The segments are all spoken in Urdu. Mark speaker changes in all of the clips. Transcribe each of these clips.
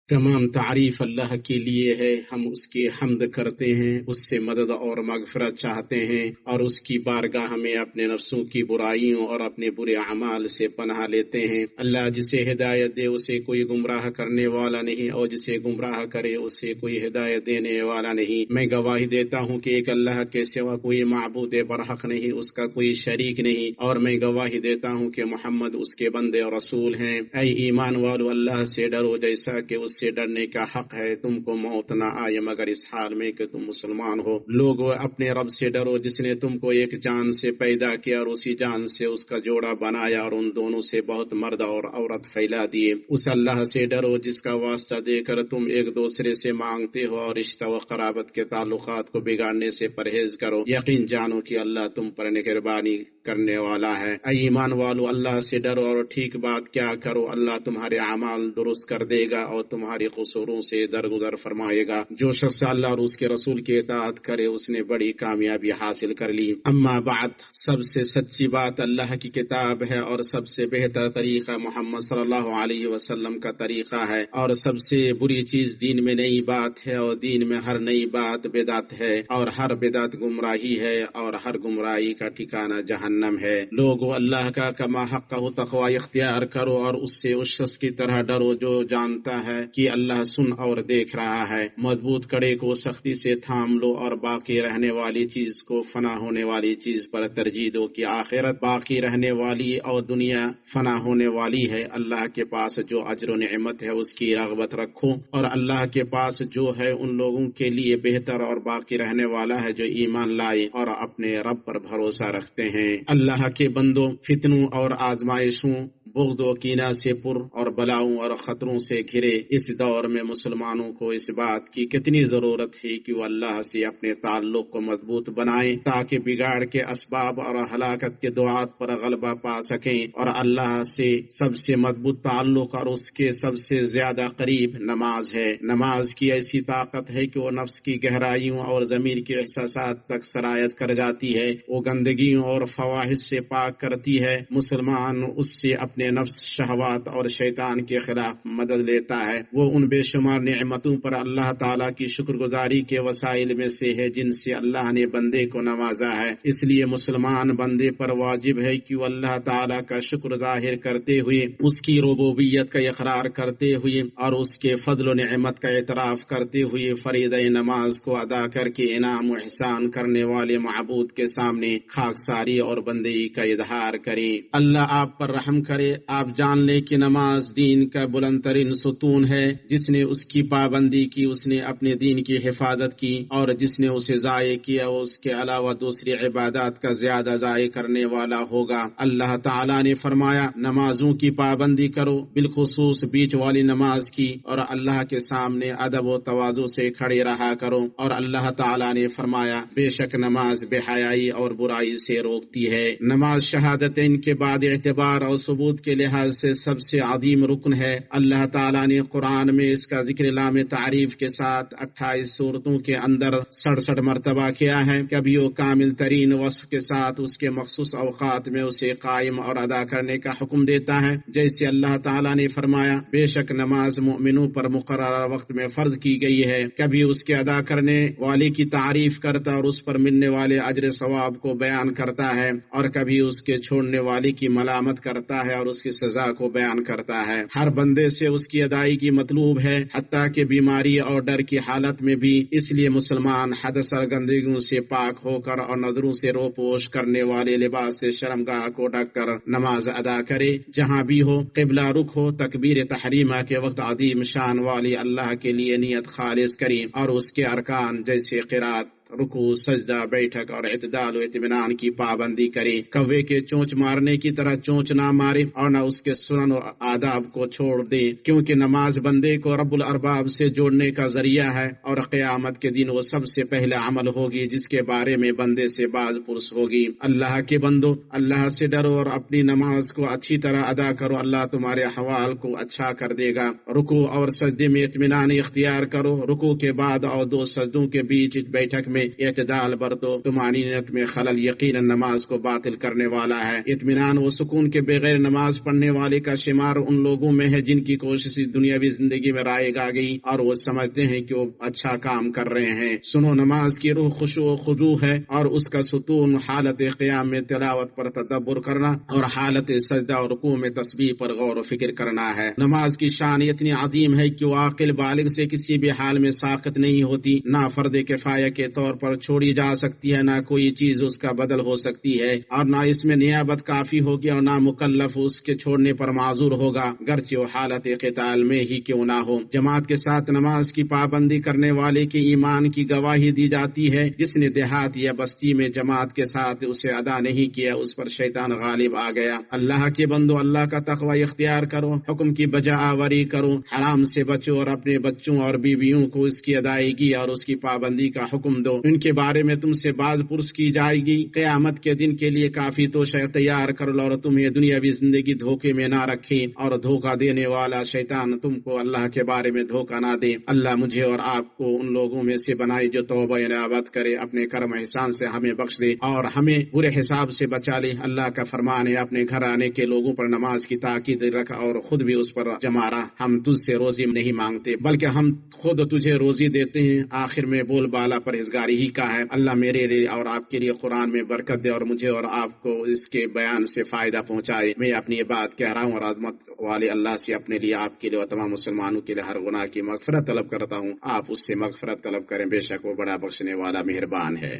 Speaker 1: تمام تعریف اللہ کے لیے ہے، ہم اس کی حمد کرتے ہیں، اس سے مدد اور مغفرت چاہتے ہیں، اور اس کی بارگاہ میں اپنے نفسوں کی برائیوں اور اپنے برے اعمال سے پناہ لیتے ہیں۔ اللہ جسے ہدایت دے اسے کوئی گمراہ کرنے والا نہیں، اور جسے گمراہ کرے اسے کوئی ہدایت دینے والا نہیں۔ میں گواہی دیتا ہوں کہ ایک اللہ کے سوا کوئی معبود برحق نہیں، اس کا کوئی شریک نہیں، اور میں گواہی دیتا ہوں کہ محمد اس کے بندے اور رسول ہیں۔ اے ایمان والو، اللہ سے ڈرو جیسا کہ اس سے ڈرنے کا حق ہے۔ تم کو موت نہ آئے مگر اس حال میں کہ تم مسلمان ہو۔ لوگو، اپنے رب سے ڈرو جس نے تم کو ایک جان سے پیدا کیا اور اسی جان سے اس کا جوڑا بنایا، اور ان دونوں سے بہت مرد اور عورت پھیلا دیے۔ اس اللہ سے ڈرو جس کا واسطہ دے کر تم ایک دوسرے سے مانگتے ہو، اور رشتہ و قرابت کے تعلقات کو بگاڑنے سے پرہیز کرو۔ یقین جانو کہ اللہ تم پر مہربانی کرنے والا ہے۔ اے ایمان والو، اللہ سے ڈرو اور ٹھیک بات کیا کرو، اللہ تمہارے اعمال درست کر دے گا اور تمہاری قصوروں سے درگزر فرمائے گا۔ جو شخص اللہ اور اس کے رسول کی اطاعت کرے اس نے بڑی کامیابی حاصل کر لی۔ اما بعد، سب سے سچی بات اللہ کی کتاب ہے، اور سب سے بہتر طریقہ محمد صلی اللہ علیہ وسلم کا طریقہ ہے، اور سب سے بری چیز دین میں نئی بات ہے، اور دین میں ہر نئی بات بدعت ہے، اور ہر بدعت گمراہی ہے، اور ہر گمراہی کا ٹھکانہ جہنم ہے۔ لوگو، اللہ کا کما حق تقوی اختیار کرو، اور اس سے اس شخص کی طرح ڈرو جو جانتا ہے کہ اللہ سن اور دیکھ رہا ہے۔ مضبوط کڑے کو سختی سے تھام لو، اور باقی رہنے والی چیز کو فنا ہونے والی چیز پر ترجیح دو کہ آخرت باقی رہنے والی اور دنیا فنا ہونے والی ہے۔ اللہ کے پاس جو اجر و نعمت ہے اس کی رغبت رکھو، اور اللہ کے پاس جو ہے ان لوگوں کے لیے بہتر اور باقی رہنے والا ہے جو ایمان لائے اور اپنے رب پر بھروسہ رکھتے ہیں۔ اللہ کے بندوں، فتنوں اور آزمائشوں، بغض و کینہ سے پر اور بلاؤں اور خطروں سے گھرے اس دور میں مسلمانوں کو اس بات کی کتنی ضرورت ہے کہ وہ اللہ سے اپنے تعلق کو مضبوط بنائیں، تاکہ بگاڑ کے اسباب اور ہلاکت کے دعات پر غلبہ پا سکیں، اور اللہ سے سب سے مضبوط تعلق اور اس کے سب سے زیادہ قریب نماز ہے۔ نماز کی ایسی طاقت ہے کہ وہ نفس کی گہرائیوں اور ضمیر کے احساسات تک سرایت کر جاتی ہے، وہ گندگیوں اور فواحش سے پاک کرتی ہے۔ مسلمان اس سے اپنے نفس، شہوات اور شیطان کے خلاف مدد لیتا ہے۔ وہ ان بے شمار نعمتوں پر اللہ تعالیٰ کی شکر گزاری کے وسائل میں سے ہے جن سے اللہ نے بندے کو نوازا ہے۔ اس لیے مسلمان بندے پر واجب ہے کہ وہ اللہ تعالیٰ کا شکر ظاہر کرتے ہوئے، اس کی ربوبیت کا اقرار کرتے ہوئے اور اس کے فضل و نعمت کا اعتراف کرتے ہوئے فریضہ نماز کو ادا کر کے انعام و احسان کرنے والے معبود کے سامنے خاکساری اور بندگی کا اظہار کرے۔ اللہ آپ پر رحم کرے۔ آپ جان لیں کہ نماز دین کا بلند ترین ستون ہے۔ جس نے اس کی پابندی کی اس نے اپنے دین کی حفاظت کی، اور جس نے اسے ضائع کیا وہ اس کے علاوہ دوسری عبادات کا زیادہ ضائع کرنے والا ہوگا۔ اللہ تعالیٰ نے فرمایا، نمازوں کی پابندی کرو، بالخصوص بیچ والی نماز کی، اور اللہ کے سامنے ادب و تواضع سے کھڑے رہا کرو۔ اور اللہ تعالیٰ نے فرمایا، بے شک نماز بے حیائی اور برائی سے روکتی ہے۔ نماز شہادتین کے بعد اعتبار اور ثبوت کے لحاظ سے سب سے عظیم رکن ہے۔ اللہ تعالیٰ نے قرآن میں اس کا ذکر لام تعریف کے ساتھ 28 سورتوں کے اندر 67 مرتبہ کیا ہے۔ کبھی وہ کامل ترین وصف کے ساتھ اس کے مخصوص اوقات میں اسے قائم اور ادا کرنے کا حکم دیتا ہے، جیسے اللہ تعالیٰ نے فرمایا، بے شک نماز مومنوں پر مقررہ وقت میں فرض کی گئی ہے۔ کبھی اس کے ادا کرنے والے کی تعریف کرتا اور اس پر ملنے والے اجر ثواب کو بیان کرتا ہے، اور کبھی اس کے چھوڑنے والے کی ملامت کرتا ہے اور اس کی سزا کو بیان کرتا ہے۔ ہر بندے سے اس کی ادائیگی مطلوب ہے، حتیٰ کہ بیماری اور ڈر کی حالت میں بھی۔ اس لیے مسلمان حدث اور گندگیوں سے پاک ہو کر اور نظروں سے روپوش کرنے والے لباس سے شرمگاہ کو ڈھک کر نماز ادا کرے، جہاں بھی ہو۔ قبلہ رخ ہو، تکبیر تحریمہ کے وقت عظیم شان والی اللہ کے لیے نیت خالص کریں، اور اس کے ارکان جیسے قرات، رکوع، سجدہ، بیٹھک اور اعتدال و اطمینان کی پابندی کرے۔ کوے کے چونچ مارنے کی طرح چونچ نہ مارے، اور نہ اس کے سنن و آداب کو چھوڑ دے، کیونکہ نماز بندے کو رب الارباب سے جوڑنے کا ذریعہ ہے، اور قیامت کے دن وہ سب سے پہلے عمل ہوگی جس کے بارے میں بندے سے باز پرس ہوگی۔ اللہ کے بندو، اللہ سے ڈرو اور اپنی نماز کو اچھی طرح ادا کرو، اللہ تمہارے احوال کو اچھا کر دے گا۔ رکوع اور سجدے میں اطمینان اختیار کرو، رکوع کے بعد اور دو سجدوں کے بیچ بیٹھک میں اعتدال برتو، طمانینت میں خلل یقیناً نماز کو باطل کرنے والا ہے۔ اطمینان و سکون کے بغیر نماز پڑھنے والے کا شمار ان لوگوں میں ہے جن کی کوشش دنیاوی زندگی میں رائے گا گئی اور وہ سمجھتے ہیں کہ وہ اچھا کام کر رہے ہیں۔ سنو، نماز کی روح خشوع و خضوع ہے اور اس کا ستون حالت قیام میں تلاوت پر تدبر کرنا اور حالت سجدہ اور رکوع میں تسبیح پر غور و فکر کرنا ہے۔ نماز کی شان اتنی عظیم ہے کہ وہ عاقل بالغ سے کسی بھی حال میں ساقط نہیں ہوتی، نہ فرض کفایہ کے طور پر چھوڑی جا سکتی ہے، نہ کوئی چیز اس کا بدل ہو سکتی ہے، اور نہ اس میں نیابت کافی ہوگی اور نہ مکلف اس کے چھوڑنے پر معذور ہوگا، گرچہ وہ حالت قتال میں ہی کیوں نہ ہو۔ جماعت کے ساتھ نماز کی پابندی کرنے والے کے ایمان کی گواہی دی جاتی ہے۔ جس نے دیہات یا بستی میں جماعت کے ساتھ اسے ادا نہیں کیا، اس پر شیطان غالب آ گیا۔ اللہ کے بندو، اللہ کا تقوی اختیار کرو، حکم کی بجا آوری کرو، حرام سے بچو اور اپنے بچوں اور بیویوں کو اس کی ادائیگی اور اس کی پابندی کا حکم دو۔ ان کے بارے میں تم سے باز پرس کی جائے گی۔ قیامت کے دن کے لیے کافی توشہ تیار کر لو اور تمہیں دنیاوی زندگی دھوکے میں نہ رکھے، اور دھوکہ دینے والا شیطان تم کو اللہ کے بارے میں دھوکہ نہ دے۔ اللہ مجھے اور آپ کو ان لوگوں میں سے بنائے جو توبہ انابت کرے، اپنے کرم احسان سے ہمیں بخش دے اور ہمیں برے حساب سے بچا لے۔ اللہ کا فرمان ہے، اپنے گھر آنے کے لوگوں پر نماز کی تاکید رکھ اور خود بھی اس پر جمع رہ۔ ہم تجھ سے روزی نہیں مانگتے بلکہ ہم خود تجھے روزی دیتے ہیں۔ آخر میں بول بالا پرہیزگاری ہی کا ہے۔ اللہ میرے لیے اور آپ کے لیے قرآن میں برکت دے اور مجھے اور آپ کو اس کے بیان سے فائدہ پہنچائے۔ میں اپنی یہ بات کہہ رہا ہوں اور عظمت والے اللہ سے اپنے لیے، آپ کے لیے اور تمام مسلمانوں کے لیے ہر گناہ کی مغفرت طلب کرتا ہوں۔ آپ اس سے مغفرت طلب کریں، بے شک وہ بڑا بخشنے والا مہربان ہے۔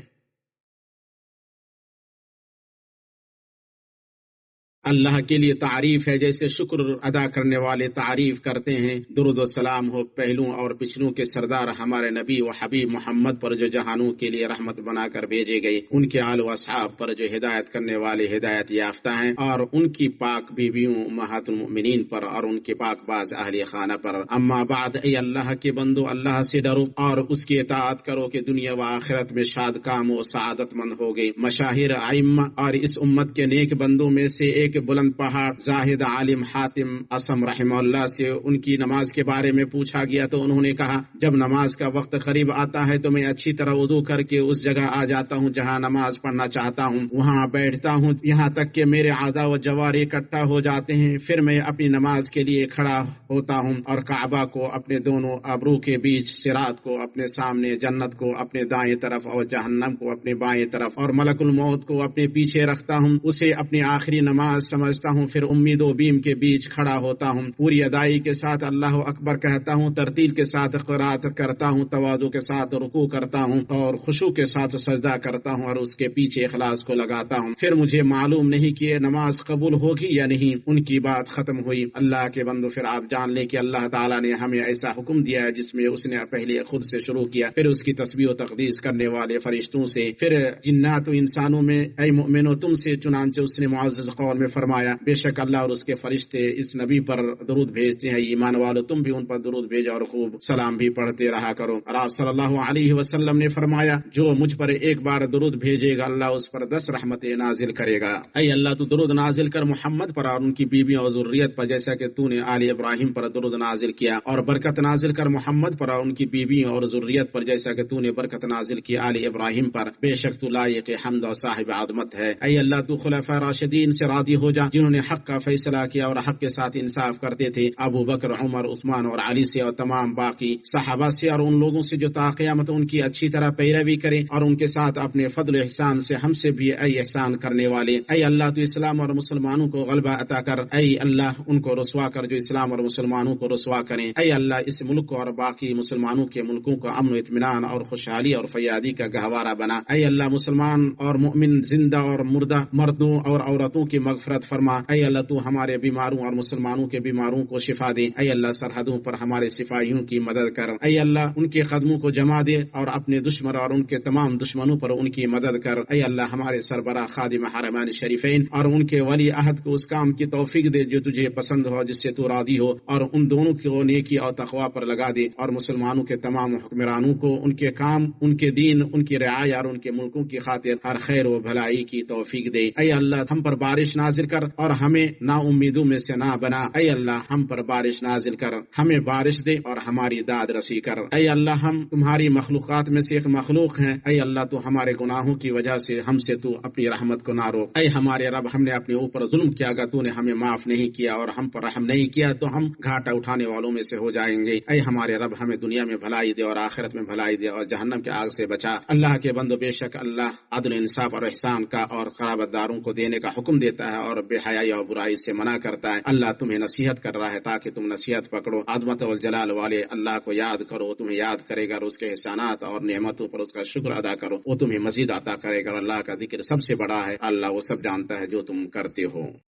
Speaker 1: اللہ کے لیے تعریف ہے جیسے شکر ادا کرنے والے تعریف کرتے ہیں۔ درود و سلام ہو پہلوں اور پچھلوں کے سردار ہمارے نبی و حبیب محمد پر جو جہانوں کے لیے رحمت بنا کر بھیجے گئے، ان کے آل و اصحاب پر جو ہدایت کرنے والے ہدایت یافتہ ہیں، اور ان کی پاک بیویوں امہات المؤمنین پر اور ان کے پاک باز اہل خانہ پر۔ اما بعد، اے اللہ کے بندو، اللہ سے ڈرو اور اس کی اطاعت کرو کہ دنیا و آخرت میں شاد کام و سعادت مند ہو گئی۔ مشاہیر ائمہ اور اس امت کے نیک بندوں میں سے ایک بلند پہاڑ زاہد عالم حاتم اسم رحمہ اللہ سے ان کی نماز کے بارے میں پوچھا گیا تو انہوں نے کہا، جب نماز کا وقت قریب آتا ہے تو میں اچھی طرح وضو کر کے اس جگہ آ جاتا ہوں جہاں نماز پڑھنا چاہتا ہوں، وہاں بیٹھتا ہوں یہاں تک کہ میرے اعضاء و جوارح اکٹھا ہو جاتے ہیں، پھر میں اپنی نماز کے لیے کھڑا ہوتا ہوں اور کعبہ کو اپنے دونوں ابرو کے بیچ، صراط کو اپنے سامنے، جنت کو اپنے دائیں طرف اور جہنم کو اپنے بائیں طرف اور ملک الموت کو اپنے پیچھے رکھتا ہوں، اسے اپنی آخری نماز سمجھتا ہوں، پھر امید و بیم کے بیچ کھڑا ہوتا ہوں، پوری ادائی کے ساتھ اللہ اکبر کہتا ہوں، ترتیل کے ساتھ قرات کرتا ہوں، تواضع کے ساتھ رکوع کرتا ہوں اور خشوع کے ساتھ سجدہ کرتا ہوں اور اس کے پیچھے اخلاص کو لگاتا ہوں، پھر مجھے معلوم نہیں کہ یہ نماز قبول ہوگی یا نہیں۔ ان کی بات ختم ہوئی۔ اللہ کے بندو، پھر آپ جان لیں کہ اللہ تعالیٰ نے ہمیں ایسا حکم دیا ہے جس میں اس نے پہلے خود سے شروع کیا، پھر اس کی تسبیح و تقدیس کرنے والے فرشتوں سے، پھر جنات و انسانوں میں، اے مومنو تم سے، چنانچہ اس نے معزز قول میں فرمایا، بے شک اللہ اور اس کے فرشتے اس نبی پر درود بھیجتے ہیں، ایمان والو تم بھی ان پر درود بھیجو اور خوب سلام بھی پڑھتے رہا کرو۔ اور آپ صلی اللہ علیہ وسلم نے فرمایا، جو مجھ پر ایک بار درود بھیجے گا اللہ اس پر 10 رحمتیں نازل کرے گا۔ اے اللہ تو درود نازل کر محمد پر اور ان کی بیویوں اور ذریت پر جیسا کہ تو نے آل ابراہیم پر درود نازل کیا، اور برکت نازل کر محمد پر اور ان کی بیویوں اور ذریت پر جیسا کہ تو نے برکت نازل کی آل ابراہیم پر، بے شک تو لائق حمد اور صاحب عظمت ہے۔ اے اللہ تو خلفاء راشدین سے راضی ہو جا جنہوں نے حق کا فیصلہ کیا اور حق کے ساتھ انصاف کرتے تھے، ابو بکر، عمر، عثمان اور علی سے اور تمام باقی صحابہ سے اور ان لوگوں سے جو تا قیامت ان کی اچھی طرح پیروی کریں، اور ان کے ساتھ اپنے فضل و احسان سے ہم سے بھی اے احسان کرنے والے۔ اے اللہ تو اسلام اور مسلمانوں کو غلبہ عطا کر، اے اللہ ان کو رسوا کر جو اسلام اور مسلمانوں کو رسوا کریں۔ اے اللہ اس ملک اور باقی مسلمانوں کے ملکوں کو امن و اطمینان اور خوشحالی اور فیادی کا گہوارہ بنا۔ اے اللہ مسلمان اور مؤمن زندہ اور مردہ مردوں اور عورتوں کی مغفرت فرما۔ اے اللہ تو ہمارے بیماروں اور مسلمانوں کے بیماروں کو شفا دے۔ اے اللہ سرحدوں پر ہمارے سپاہیوں کی مدد کر۔ اے اللہ ان کے قدموں کو جما دے اور اپنے دشمن اور ان کے تمام دشمنوں پر ان کی مدد کر۔ اے اللہ ہمارے سربراہ خادم حرمین شریفین اور ان کے ولی عہد کو اس کام کی توفیق دے جو تجھے پسند ہو، جس سے تو راضی ہو، اور ان دونوں کو نیکی اور تقوی پر لگا دے، اور مسلمانوں کے تمام حکمرانوں کو ان کے کام، ان کے دین، ان کی رعایت اور ان کے ملکوں کی خاطر ہر خیر و بھلائی کی توفیق دے۔ اے اللہ ہم پر بارش نازل کر اور ہمیں نا امیدوں میں سے نہ بنا۔ اے اللہ ہم پر بارش نازل کر، ہمیں بارش دے اور ہماری داد رسی کر۔ اے اللہ ہم تمہاری مخلوقات میں سے ایک مخلوق ہیں، اے اللہ تو ہمارے گناہوں کی وجہ سے ہم سے تو اپنی رحمت کو نہ روک۔ اے ہمارے رب ہم نے اپنے اوپر ظلم کیا گا، تو نے ہمیں معاف نہیں کیا اور ہم پر رحم نہیں کیا تو ہم گھاٹا اٹھانے والوں میں سے ہو جائیں گے۔ اے ہمارے رب ہمیں دنیا میں بھلائی دے اور آخرت میں بھلائی دے اور جہنم کے آگ سے بچا۔ اللہ کے بندو بے شک اللہ عدل انصاف اور احسان کا اور قرابت داروں کو دینے کا حکم دیتا ہے اور بے حیائی اور برائی سے منع کرتا ہے۔ اللہ تمہیں نصیحت کر رہا ہے تاکہ تم نصیحت پکڑو۔ عظمت اور جلال والے اللہ کو یاد کرو، تمہیں یاد کرے گا اور اس کے احسانات اور نعمتوں پر اس کا شکر ادا کرو، وہ تمہیں مزید عطا کرے گا۔ اور اللہ کا ذکر سب سے بڑا ہے، اللہ وہ سب جانتا ہے جو تم کرتے ہو۔